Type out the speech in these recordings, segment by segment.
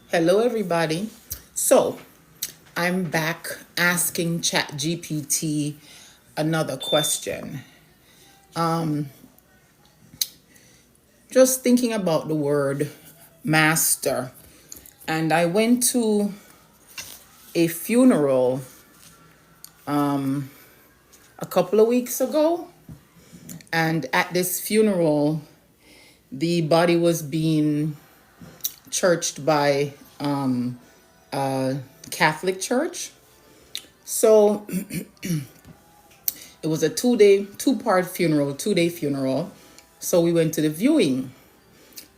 Hello, everybody. So, I'm back asking ChatGPT another question. Just thinking about the word master. And I went to a funeral a couple of weeks ago. And at this funeral, the body was being churched by a Catholic church. So it was a two-part funeral, 2-day funeral. So we went to the viewing,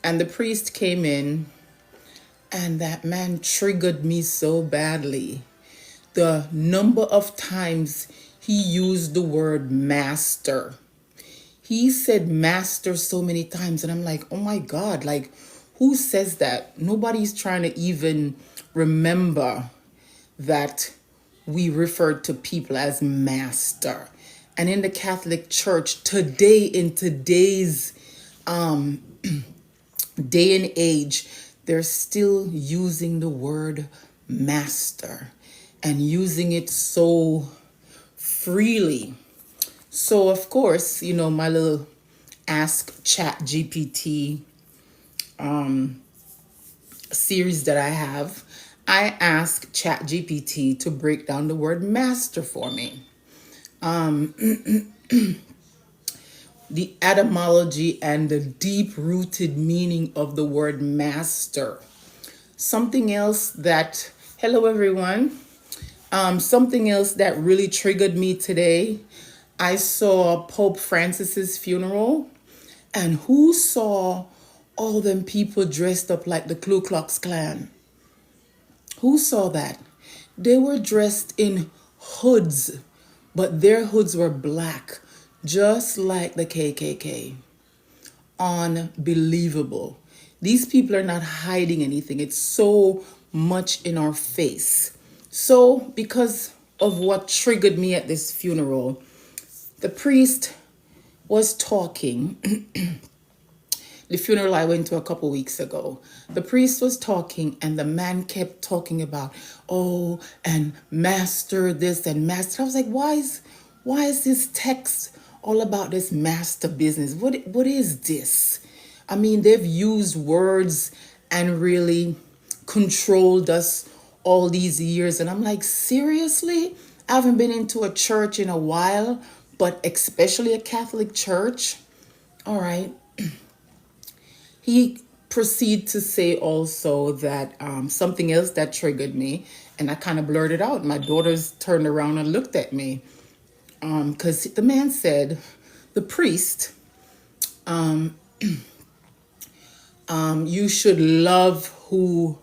and the priest came in, and that man triggered me so badly. The number of times he used the word master. He said master so many times, and I'm like, oh my God, like, who says that? Nobody's trying to even remember that we refer to people as master. And in the Catholic Church today, in today's day and age, they're still using the word master and using it so freely. So, of course, my little Ask Chat GPT series that I have, I ask Chat GPT to break down the word master for me. The etymology and the deep-rooted meaning of the word master. Something else that, hello everyone, something else that really triggered me today, I saw Pope Francis's funeral, and who saw all them people dressed up like the Ku Klux Klan? Who saw that? They were dressed in hoods, but their hoods were black, just like the KKK. Unbelievable. These people are not hiding anything. It's so much in our face. So, because of what triggered me at this funeral, the priest was talking. The funeral I went to a couple weeks ago, the priest was talking, and the man kept talking about, oh, and master this and master. I was like, why is this text all about this master business? What is this? I mean, they've used words and really controlled us all these years. And I'm like, seriously? I haven't been into a church in a while, but especially a Catholic church. All right. He proceeded to say also that something else that triggered me, and I kind of blurted out. My daughters turned around and looked at me because the man said, the priest, you should love who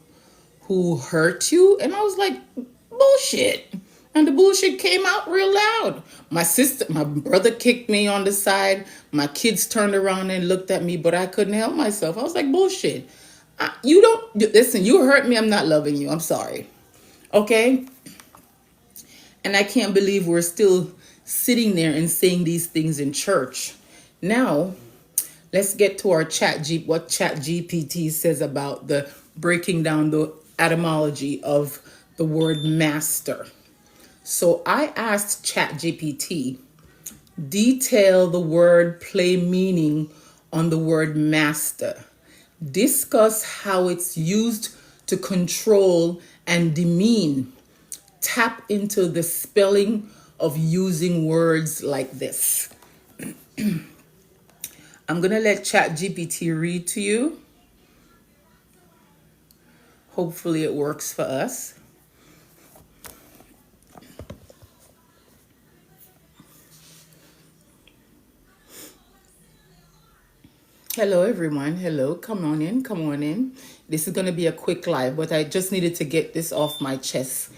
hurt you. And I was like, bullshit. And the bullshit came out real loud. My brother kicked me on the side. My kids turned around and looked at me, but I couldn't help myself. I was like, bullshit. Listen, you hurt me. I'm not loving you. I'm sorry. Okay? And I can't believe we're still sitting there and saying these things in church. Now, let's get to what ChatGPT says about the breaking down the etymology of the word master. So I asked ChatGPT, detail the word play meaning on the word master. Discuss how it's used to control and demean. Tap into the spelling of using words like this. I'm going to let ChatGPT read to you. Hopefully it works for us. Hello, everyone. Hello. Come on in. Come on in. This is going to be a quick live, but I just needed to get this off my chest.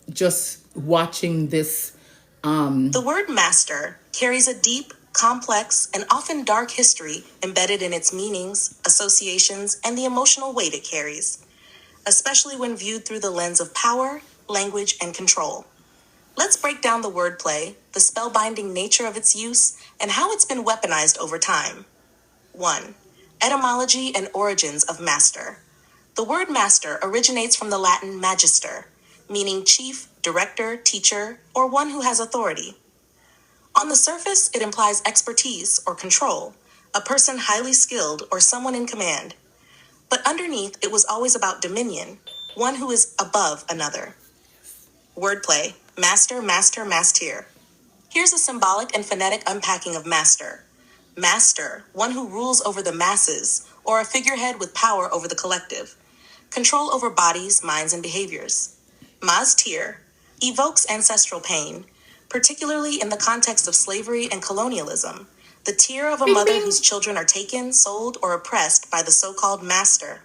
Just watching this. The word master carries a deep, complex, and often dark history embedded in its meanings, associations, and the emotional weight it carries, especially when viewed through the lens of power, language, and control. Let's break down the wordplay, the spellbinding nature of its use, and how it's been weaponized over time. 1. Etymology and origins of master. The word master originates from the Latin magister, meaning chief, director, teacher, or one who has authority. On the surface, it implies expertise or control, a person highly skilled or someone in command. But underneath, it was always about dominion, one who is above another. Wordplay: master, master, master. Here's a symbolic and phonetic unpacking of master. Master, one who rules over the masses, or a figurehead with power over the collective. Control over bodies, minds, and behaviors. Maztir evokes ancestral pain, particularly in the context of slavery and colonialism. The tear of a Bing mother bing. whose children are taken, sold, or oppressed by the so-called master.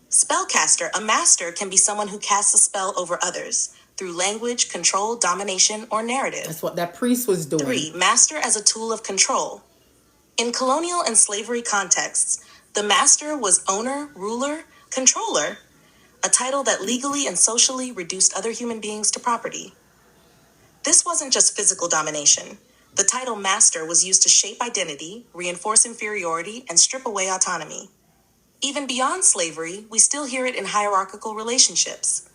Spellcaster. A master can be someone who casts a spell over others through language, control, domination, or narrative. That's what that priest was doing. 3. Master as a tool of control. In colonial and slavery contexts, the master was owner, ruler, controller, a title that legally and socially reduced other human beings to property. This wasn't just physical domination. The title master was used to shape identity, reinforce inferiority, and strip away autonomy. Even beyond slavery, we still hear it in hierarchical relationships.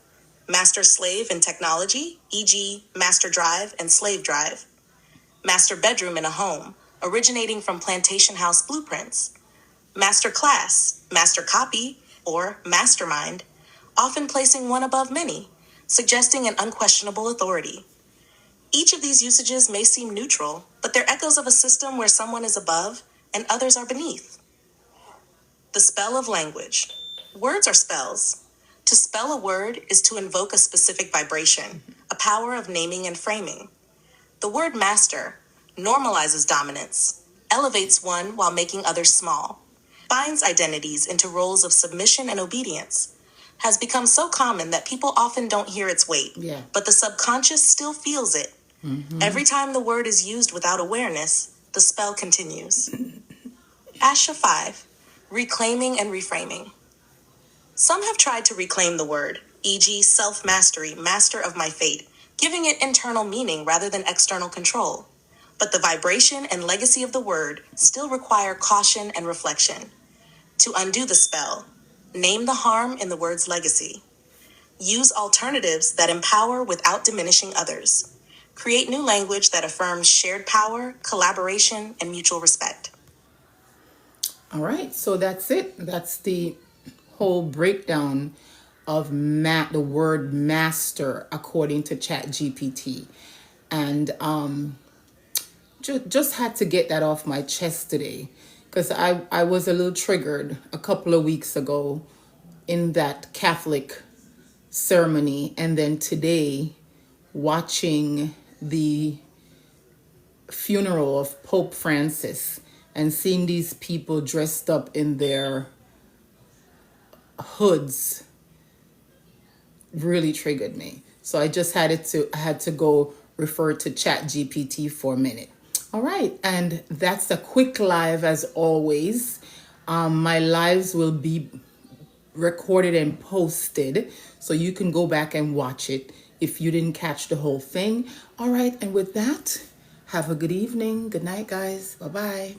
Master-slave in technology, e.g., master drive and slave drive. Master bedroom in a home, originating from plantation house blueprints. Master class, master copy, or mastermind, often placing one above many, suggesting an unquestionable authority. Each of these usages may seem neutral, but they're echoes of a system where someone is above and others are beneath. The spell of language. Words are spells. To spell a word is to invoke a specific vibration, a power of naming and framing. The word master normalizes dominance, elevates one while making others small, binds identities into roles of submission and obedience, has become so common that people often don't hear its weight, but the subconscious still feels it. Every time the word is used without awareness, the spell continues. Asha 5. Reclaiming and reframing. Some have tried to reclaim the word, e.g., self-mastery, master of my fate, giving it internal meaning rather than external control. But the vibration and legacy of the word still require caution and reflection. To undo the spell, name the harm in the word's legacy. Use alternatives that empower without diminishing others. Create new language that affirms shared power, collaboration, and mutual respect. All right, so that's it. That's the whole breakdown of the word master according to ChatGPT. And just had to get that off my chest today because I was a little triggered a couple of weeks ago in that Catholic ceremony, and then today watching the funeral of Pope Francis and seeing these people dressed up in their hoods really triggered me. So I just had to go refer to ChatGPT for a minute. All right, and that's a quick live as always. My lives will be recorded and posted, so you can go back and watch it if you didn't catch the whole thing. All right, and with that, have a good evening. Good night, guys. Bye-bye.